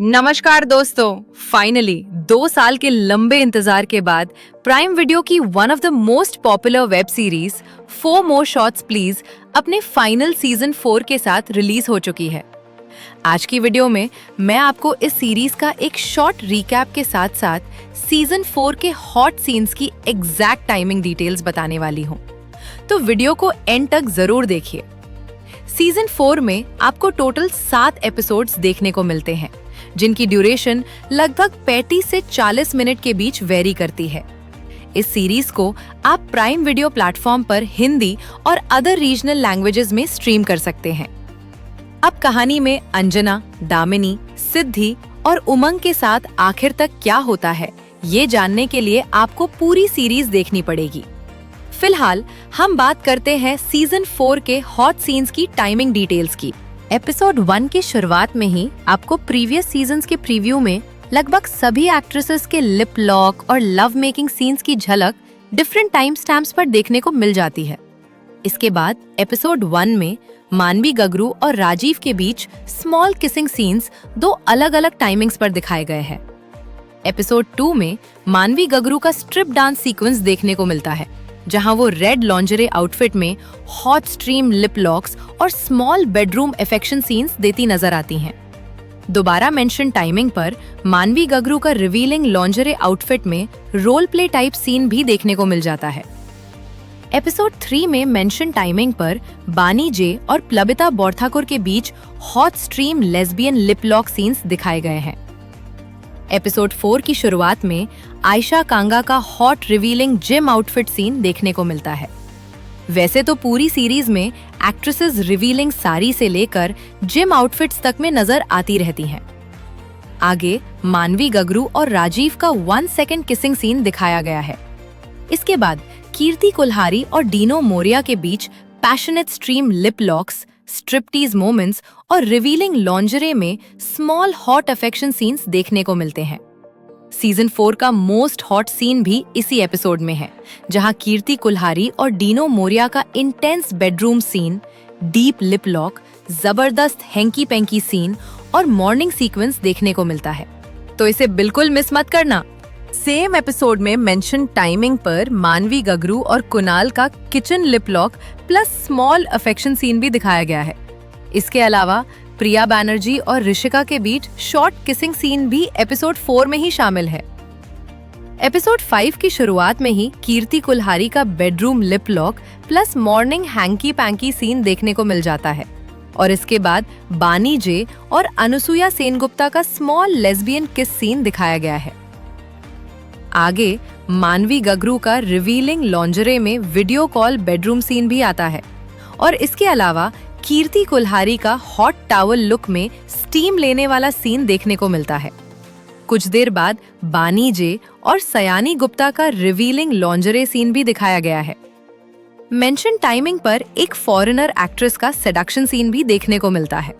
नमस्कार दोस्तों, फाइनली 2 साल के लंबे इंतजार के बाद प्राइम वीडियो की one of the most popular web series 4 more shots please अपने फाइनल सीजन 4 के साथ रिलीज हो चुकी है। आज की वीडियो में मैं आपको इस सीरीज का एक शॉर्ट रिकैप के साथ साथ सीजन 4 के हॉट सीन्स की एग्जैक्ट टाइमिंग डिटेल्स बताने वाली हूँ, तो वीडियो को एंड तक जरूर देखिए। सीजन 4 में आपको टोटल 7 एपिसोड्स देखने को मिलते हैं, जिनकी ड्यूरेशन लगभग 35 से 40 मिनट के बीच वेरी करती है। इस सीरीज को आप प्राइम वीडियो प्लेटफॉर्म पर हिंदी और अदर रीजनल लैंग्वेजेस में स्ट्रीम कर सकते हैं। अब कहानी में अंजना, दामिनी, सिद्धि और उमंग के साथ आखिर तक क्या होता है, ये जानने के लिए आपको पूरी सीरीज देखनी पड़ेगी। फिलहाल हम बात करते हैं सीजन 4 के हॉट सीन्स की टाइमिंग डिटेल्स की। एपिसोड 1 की शुरुआत में ही आपको प्रीवियस सीजन्स के प्रीव्यू में लगभग सभी एक्ट्रेसेस के लिप लॉक और लव मेकिंग सीन्स की झलक डिफरेंट टाइम स्टैम्प्स पर देखने को मिल जाती है। इसके बाद एपिसोड 1 में मानवी गगरू और राजीव के बीच स्मॉल किसिंग सीन्स 2 अलग-अलग टाइमिंग्स पर दिखाए गए हैं। एपिसोड 2 में मानवी गगरू का स्ट्रिप डांस सीक्वेंस देखने को मिलता है, जहां वो रेड लॉन्जरे आउटफिट में हॉट स्ट्रीम लिप लॉक्स और स्मॉल बेडरूम एफेक्शन सीन्स देती नजर आती हैं। दोबारा मेंशन टाइमिंग पर मानवी गगरू का रिवीलिंग लॉन्जरे आउटफिट में रोल प्ले टाइप सीन भी देखने को मिल जाता है। एपिसोड 3 में मेंशन टाइमिंग पर बानी जे और प्लबिता बोरठाकुर के बीच hot stream lesbian lip lock scenes दिखाए गए हैं। एपिसोड 4 की शुरुआत में आयशा कांगा का hot revealing gym outfit scene देखने को मिलता है। वैसे तो पूरी सीरीज में एक्ट्रेसेस रिवीलिंग साड़ी से लेकर जिम आउटफिट्स तक में नजर आती रहती हैं। आगे मानवी गगरू और राजीव का 1 सेकंड किसिंग सीन दिखाया गया है। इसके बाद कीर्ति कुल्हारी और डीनो मोरिया के बीच passionate stream lip locks, striptease moments और रिवीलिंग लॉन्जरे में स्मॉल हॉट अफेक्शन सीन्स देखने को मिलते हैं। सीजन 4 का मोस्ट हॉट सीन भी इसी एपिसोड में है, जहां कीर्ति कुल्हारी और डीनो मोरिया का intense bedroom scene, deep lip lock, जबरदस्त हैंकी पैंकी सीन और मॉर्निंग सीक्वेंस देखने को मिलता है, तो इसे बिल्कुल मिस मत करना। सेम एपिसोड में मेंशन टाइमिंग पर मानवी गगरू और कुणाल का kitchen lip lock plus small affection scene भी दिखाया गया है। इसके अलावा प्रिया बैनर्जी और ऋषिका के बीच शॉर्ट किसिंग सीन भी एपिसोड 4 में ही शामिल है। एपिसोड 5 की शुरुआत में ही कीर्ति कुल्हारी का bedroom lip lock plus morning hanky panky scene देखने को मिल जाता है, और इसके बाद बानी जे और अनुसुया सेनगुप्ता का स्मॉल लेस्बियन किस सीन दिखाया गया है। आगे मानवी गगरू का रिवीलिंग लॉन्जरे में वीडियो कॉल बेडरूम सीन भी आता है, और इसके अलावा कीर्ति कुल्हारी का हॉट टॉवल लुक में स्टीम लेने वाला सीन देखने को मिलता है। कुछ देर बाद बानी जे और सयानी गुप्ता का रिवीलिंग लॉन्जरे सीन भी दिखाया गया है। मेंशन टाइमिंग पर एक फॉरेनर एक्ट्रेस का सेडक्शन सीन भी देखने को मिलता है।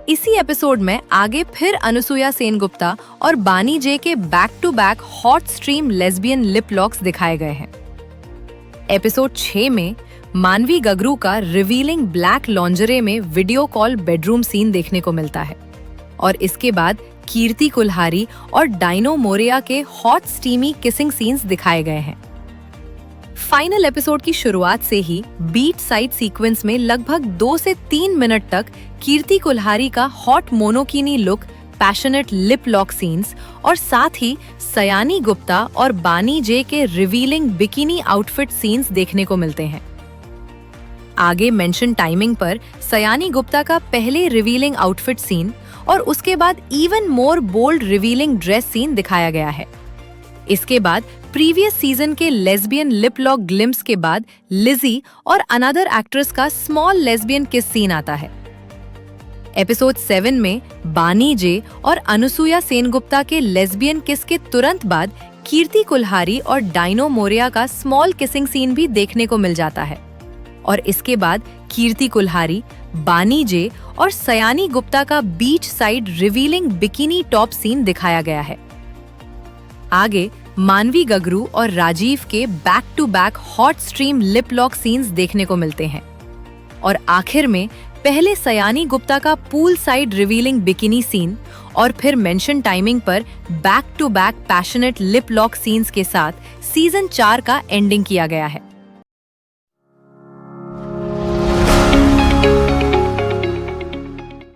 इसी एपिसोड में आगे फिर अनुसुया सेनगुप्ता और बानी जे के back to back hot stream lesbian lip locks दिखाए गए हैं। एपिसोड 6 में मानवी गगरू का रिवीलिंग ब्लैक लॉन्जरे में वीडियो कॉल बेडरूम सीन देखने को मिलता है, और इसके बाद कीर्ति कुल्हारी और डाइनो मोरिया के हॉट स्टीमी किसिंग सीन्स दिखाए गए हैं। फाइनल एपिसोड की शुरुआत से ही बीट साइड सीक्वेंस में लगभग 2 से 3 मिनट तक कीर्ति कुल्हारी का hot monokini look, passionate lip lock scenes और साथ ही सयानी गुप्ता और बानी जे के रिवीलिंग बिकिनी आउटफिट सीन्स देखने को मिलते हैं। आगे मेंशन टाइमिंग पर सयानी गुप्ता का पहले रिवीलिंग आउटफिट सीन और उसके बाद even more bold revealing dress scene दिखाया गया है। इसके बाद प्रीवियस सीजन के लेस्बियन लिप लॉक ग्लिम्स के बाद लिजी और अनदर एक्ट्रेस का स्मॉल लेस्बियन किस सीन आता है। एपिसोड 7 में बानी जे और अनुसुया सेनगुप्ता के लेस्बियन किस के तुरंत बाद कीर्ति कुल्हारी और डाइनो मोरिया का स्मॉल किसिंग सीन भी देखने को मिल जाता है, और इसके बाद कीर्ति कुल्हारी, बानी जे और सयानी गुप्ता का beach side revealing bikini top scene दिखाया गया है। आगे मानवी गगरू और राजीव के back to back hot stream lip lock scenes देखने को मिलते हैं, और आखिर में पहले सयानी गुप्ता का pool side revealing bikini scene और फिर मेंशन टाइमिंग पर back to back passionate lip lock scenes के साथ सीजन 4 का एंडिंग किया गया है।